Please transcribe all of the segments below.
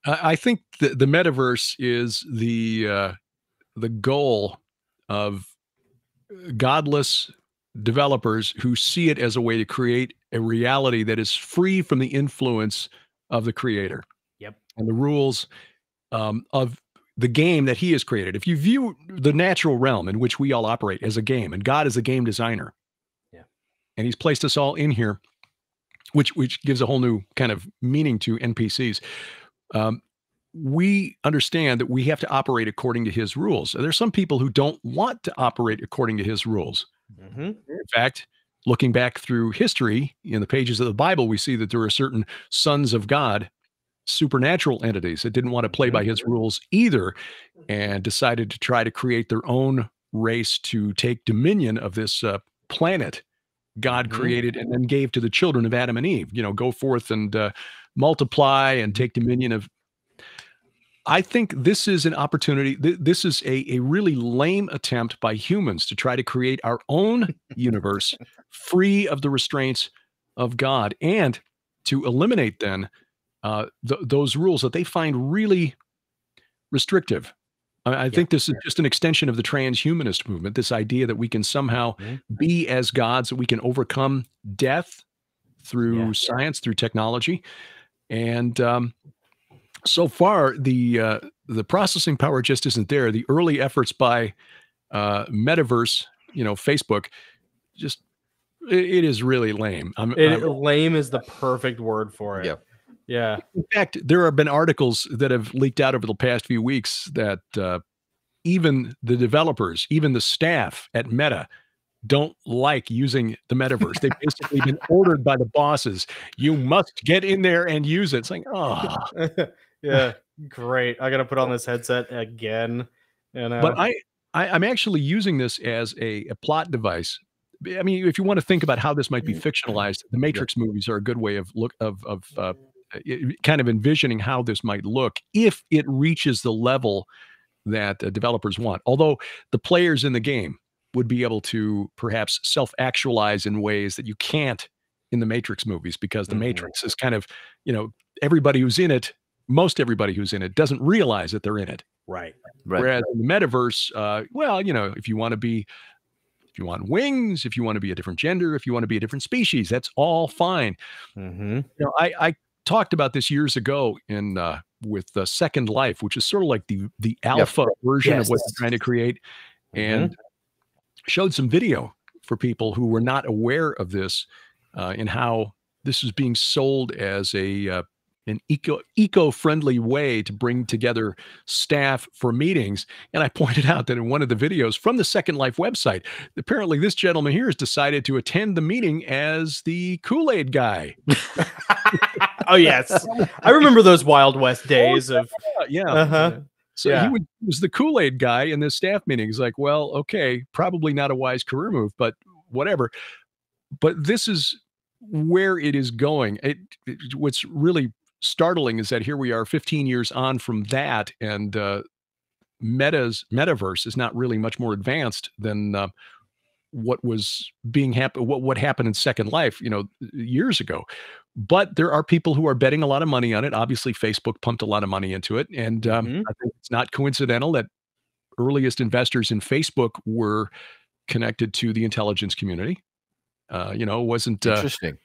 I think the metaverse is the goal of godless developers who see it as a way to create a reality that is free from the influence of the creator. Yep. And the rules of the game that he has created. If you view the natural realm in which we all operate as a game, and God is a game designer, yeah, and he's placed us all in here, which gives a whole new kind of meaning to NPCs. We understand that we have to operate according to his rules. There's some people who don't want to operate according to his rules. Mm-hmm. In fact, looking back through history in the pages of the Bible, we see that there are certain sons of God, supernatural entities that didn't want to play by his rules either, and decided to try to create their own race to take dominion of this planet God created and then gave to the children of Adam and Eve. You know, go forth and multiply and take dominion of. I think this is an opportunity. This is a really lame attempt by humans to try to create our own universe free of the restraints of God, and to eliminate then those rules that they find really restrictive. I think this is just an extension of the transhumanist movement, this idea that we can somehow be as gods, that we can overcome death through science, through technology. And so far, the processing power just isn't there. The early efforts by Metaverse, Facebook, just it is really lame. Lame is the perfect word for it. Yeah. In fact, there have been articles that have leaked out over the past few weeks that even the developers, even the staff at Meta, don't like using the metaverse. They've basically been ordered by the bosses. You must get in there and use it. It's like, oh. Yeah, great. I got to put on this headset again. But I'm actually using this as a plot device. I mean, if you want to think about how this might be fictionalized, the Matrix movies are a good way of kind of envisioning how this might look if it reaches the level that developers want. Although the players in the game would be able to perhaps self-actualize in ways that you can't in the Matrix movies, because the Matrix is kind of, everybody who's in it, most everybody who's in it doesn't realize that they're in it. Right. Whereas in the metaverse, if you want wings, if you want to be a different gender, if you want to be a different species, that's all fine. I talked about this years ago with Second Life, which is sort of like the alpha version of what they're trying to create, and showed some video for people who were not aware of this, and how this is being sold as an eco-friendly way to bring together staff for meetings. And I pointed out that in one of the videos from the Second Life website, apparently this gentleman here has decided to attend the meeting as the Kool-Aid guy. Oh, yes. I remember those Wild West days So he was the Kool-Aid guy in this staff meeting. He's like, well, okay, probably not a wise career move, but whatever. But this is where it is going. What's really startling is that here we are 15 years on from that, and Meta's metaverse is not really much more advanced than what happened in Second Life, years ago. But there are people who are betting a lot of money on it. Obviously, Facebook pumped a lot of money into it, and I think it's not coincidental that earliest investors in Facebook were connected to the intelligence community. It wasn't interesting.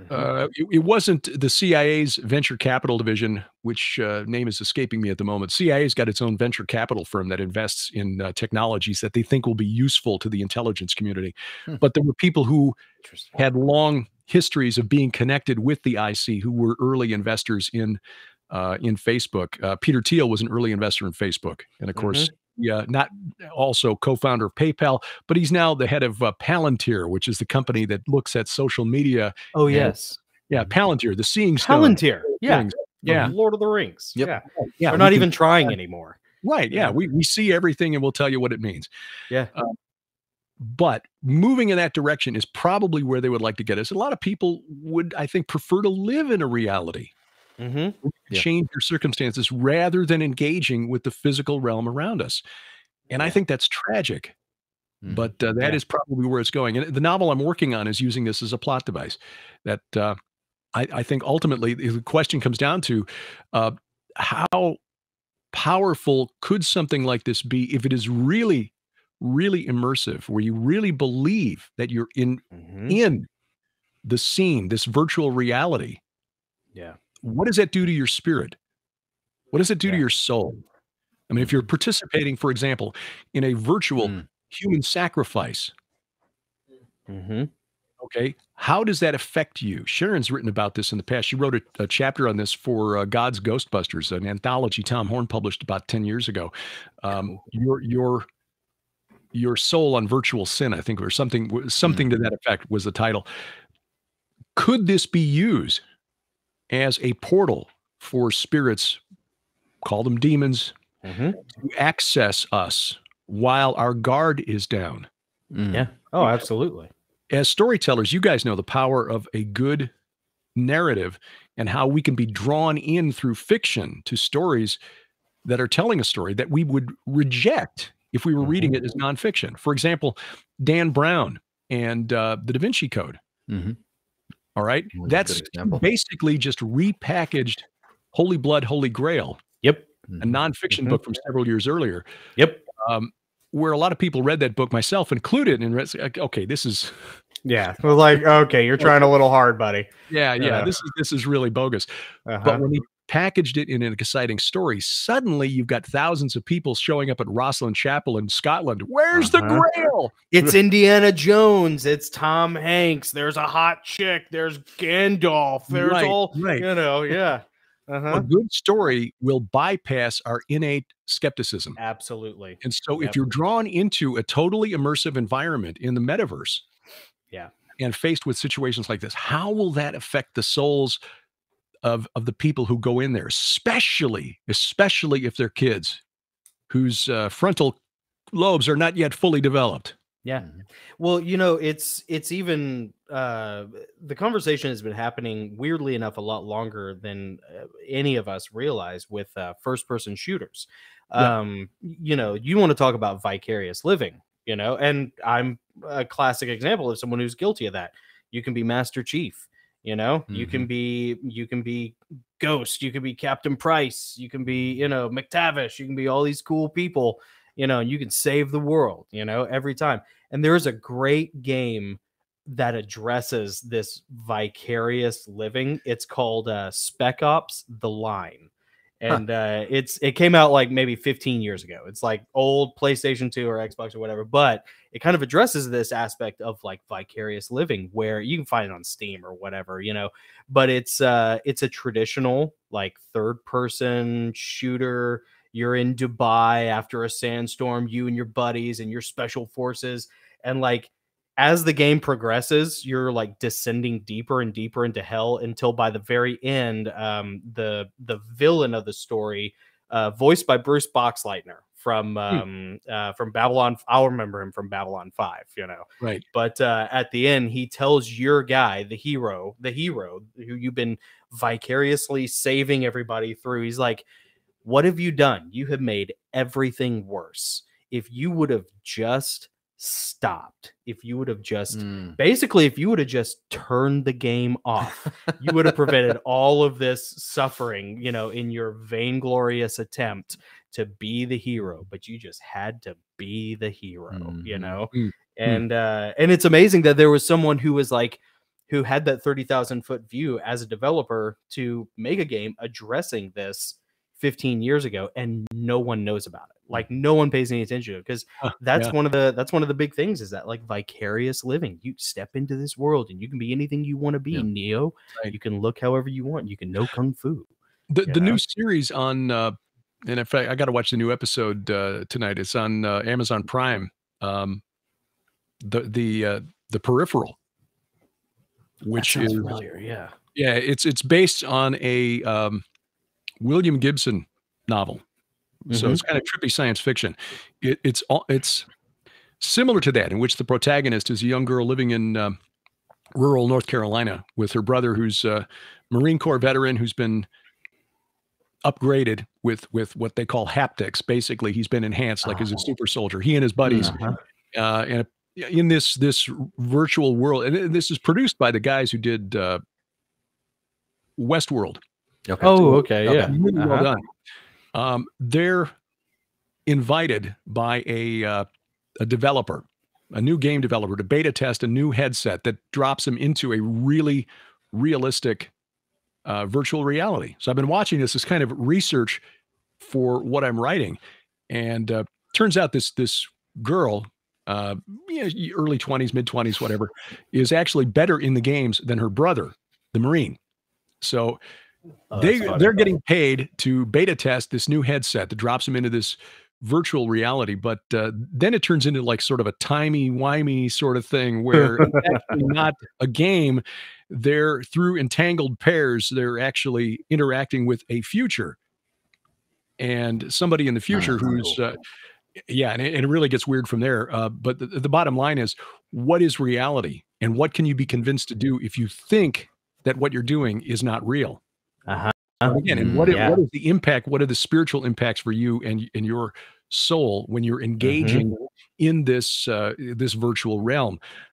It wasn't the CIA's venture capital division, which name is escaping me at the moment. CIA's got its own venture capital firm that invests in technologies that they think will be useful to the intelligence community. But there were people who had long histories of being connected with the IC who were early investors in Facebook. Peter Thiel was an early investor in Facebook. And of course, not also co-founder of PayPal, but he's now the head of Palantir, which is the company that looks at social media. Oh, yes. Yeah, Palantir, the Seeing Stone. Palantir, yeah. Lord of the Rings. Yep. They're not even trying anymore. Right, yeah. We see everything and we'll tell you what it means. Yeah. But moving in that direction is probably where they would like to get us. A lot of people would, I think, prefer to live in a reality. Change your circumstances rather than engaging with the physical realm around us. And I think that's tragic. But that is probably where it's going. And the novel I'm working on is using this as a plot device. That I think ultimately the question comes down to how powerful could something like this be if it is really, really immersive, where you really believe that you're in the scene, this virtual reality? Yeah. What does that do to your spirit? What does it do to your soul? I mean, if you're participating, for example, in a virtual human sacrifice, okay, how does that affect you? Sharon's written about this in the past. She wrote a chapter on this for God's Ghostbusters, an anthology Tom Horn published about 10 years ago. Your soul on virtual sin, I think, or something to that effect was the title. Could this be used as a portal for spirits, call them demons, to access us while our guard is down? Yeah. Oh, absolutely. As storytellers, you guys know the power of a good narrative and how we can be drawn in through fiction to stories that are telling a story that we would reject if we were reading it as nonfiction. For example, Dan Brown and the Da Vinci Code. All right. That's basically just repackaged Holy Blood, Holy Grail. Yep. A nonfiction book from several years earlier. Yep. Where a lot of people read that book, myself included, and read, okay, this is... Yeah. It was like, okay, you're trying a little hard, buddy. Yeah. This is really bogus. But when he packaged it in an exciting story, suddenly you've got thousands of people showing up at Rosslyn Chapel in Scotland. Where's the Grail? It's Indiana Jones. It's Tom Hanks. There's a hot chick. There's Gandalf. There's you know, yeah. A good story will bypass our innate skepticism. Absolutely. And so if you're drawn into a totally immersive environment in the metaverse, and faced with situations like this, how will that affect the souls of the people who go in there, especially if they're kids whose frontal lobes are not yet fully developed? Yeah. Well, you know, it's even the conversation has been happening, weirdly enough, a lot longer than any of us realize with first person shooters. You know, you want to talk about vicarious living, you know, and I'm a classic example of someone who's guilty of that. You can be Master Chief, you know, you can be Ghost, you can be Captain Price, you can be, you know, McTavish, you can be all these cool people, you know, and you can save the world, you know, every time. And there is a great game that addresses this vicarious living. It's called Spec Ops: The Line. And it came out like maybe 15 years ago. It's like old PlayStation 2 or Xbox or whatever, but it kind of addresses this aspect of like vicarious living, where you can find it on Steam or whatever, you know, but it's a traditional like third person shooter. You're in Dubai after a sandstorm, you and your buddies and your special forces. And like, as the game progresses, you're like descending deeper and deeper into hell until by the very end, the villain of the story, voiced by Bruce Boxleitner from Babylon. I'll remember him from Babylon 5, you know. Right. But at the end, he tells your guy, the hero who you've been vicariously saving everybody through. He's like, what have you done? You have made everything worse. If you would have just stopped, if you would have just basically, if you would have just turned the game off, you would have prevented all of this suffering, you know, in your vainglorious attempt to be the hero. But you just had to be the hero, you know. And it's amazing that there was someone who was like, who had that 30,000 foot view as a developer to make a game addressing this 15 years ago, and no one knows about it. Like no one pays any attention to it, because that's one of the big things, is that like vicarious living. You step into this world and you can be anything you want to be, Neo. You can look however you want. You can know kung fu. The new series on and in fact, I got to watch the new episode tonight. It's on Amazon Prime. The Peripheral, which is familiar. It's based on a William Gibson novel. So it's kind of trippy science fiction. It's similar to that, in which the protagonist is a young girl living in rural North Carolina with her brother, who's a Marine Corps veteran who's been upgraded with what they call haptics. Basically, he's been enhanced like as a super soldier. He and his buddies, and in this virtual world, and this is produced by the guys who did Westworld. Okay. Oh, okay. Yeah. Really well done. They're invited by a developer, a new game developer, to beta test a new headset that drops them into a really realistic virtual reality. So I've been watching this as kind of research for what I'm writing, and turns out this girl, early 20s, mid 20s, whatever, is actually better in the games than her brother, the Marine. So they're getting paid to beta test this new headset that drops them into this virtual reality, but then it turns into like sort of a timey-wimey sort of thing where it's actually not a game. They're through entangled pairs. They're actually interacting with a future and somebody in the future who's and it really gets weird from there. But the bottom line is, what is reality, and what can you be convinced to do if you think that what you're doing is not real? Again, and what is the impact? What are the spiritual impacts for you and your soul when you're engaging in this this virtual realm?